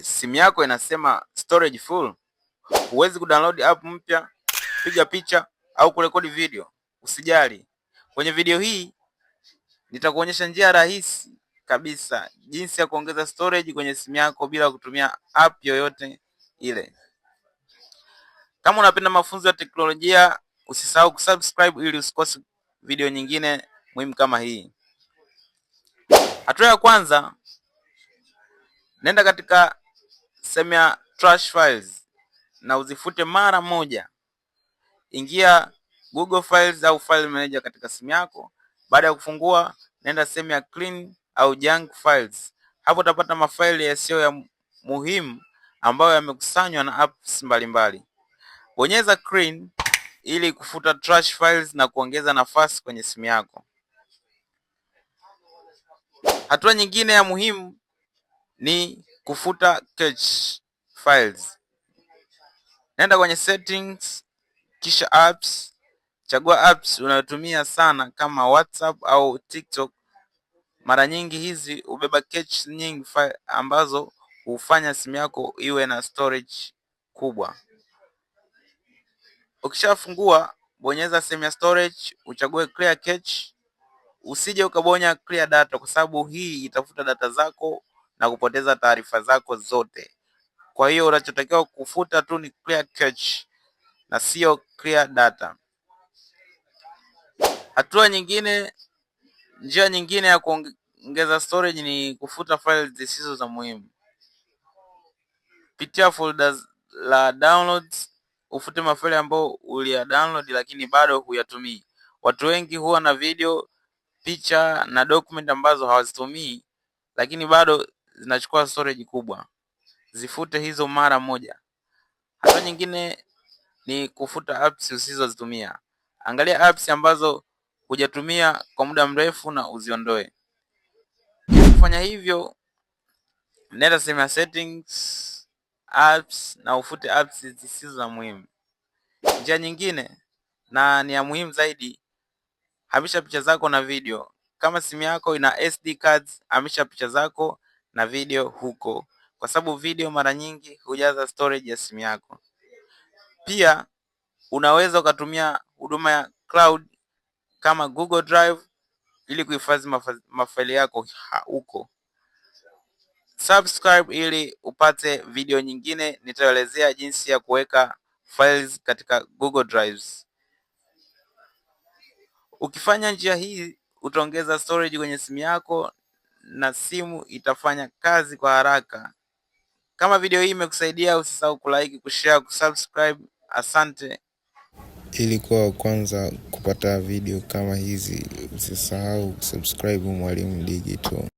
Simu yako inasema storage full? Huwezi kudownload app mpya, piga picha au kurekodi video? Usijali. Kwenye video hii nitakuonyesha njia rahisi kabisa jinsi ya kuongeza storage kwenye simu yako bila kutumia app yoyote ile. Kama unapenda mafunzo ya teknolojia, usisahau kusubscribe ili usikose video nyingine muhimu kama hii. Hatua ya kwanza, nenda katika sehemu ya trash files na uzifute mara moja. Ingia Google Files au File Manager katika simu yako. Baada ya kufungua, nenda sehemu ya clean au junk files. Hapo utapata mafaili yasiyo ya muhimu ambayo yamekusanywa na apps mbalimbali. Bonyeza clean ili kufuta trash files na kuongeza nafasi kwenye simu yako. Hatua nyingine ya muhimu ni kufuta cache files. Nenda kwenye settings, kisha apps. Chagua apps unayotumia sana kama WhatsApp au TikTok. Mara nyingi hizi hubeba cache nyingi ambazo hufanya simu yako iwe na storage kubwa. Ukishafungua, bonyeza sehemu ya storage, uchague clear cache. Usije ukabonya clear data kwa sababu hii itafuta data zako na kupoteza taarifa zako zote. Kwa hiyo unachotakiwa kufuta tu ni clear cache na sio clear data. Njia nyingine ya kuongeza storage ni kufuta files zisizo za muhimu. Pitia folders la downloads, ufute mafaili ambayo ulia download lakini bado huyatumii. Watu wengi huwa na video, picha na document ambazo hawazitumii lakini bado zinachukua storage kubwa. Zifute hizo mara moja. Hatua nyingine ni kufuta apps usizozitumia. Angalia apps ambazo hujatumia kwa muda mrefu na uziondoe. Kufanya hivyo, nenda sehemu ya settings, apps na ufute apps zisizo za muhimu. Njia nyingine na ni ya muhimu zaidi, hamisha picha zako na video. Kama simu yako ina SD cards, hamisha picha zako na video huko, kwa sababu video mara nyingi hujaza storage ya simu yako. Pia unaweza ukatumia huduma ya cloud kama Google Drive ili kuhifadhi mafaili yako huko. Subscribe ili upate video nyingine nitaelezea jinsi ya kuweka files katika Google Drives. Ukifanya njia hii utaongeza storage kwenye simu yako na simu itafanya kazi kwa haraka. Kama video hii imekusaidia, usisahau kulike, kushare, kusubscribe. Asante. Ili kuwa wa kwanza kupata video kama hizi, usisahau subscribe Mwalimu Digital.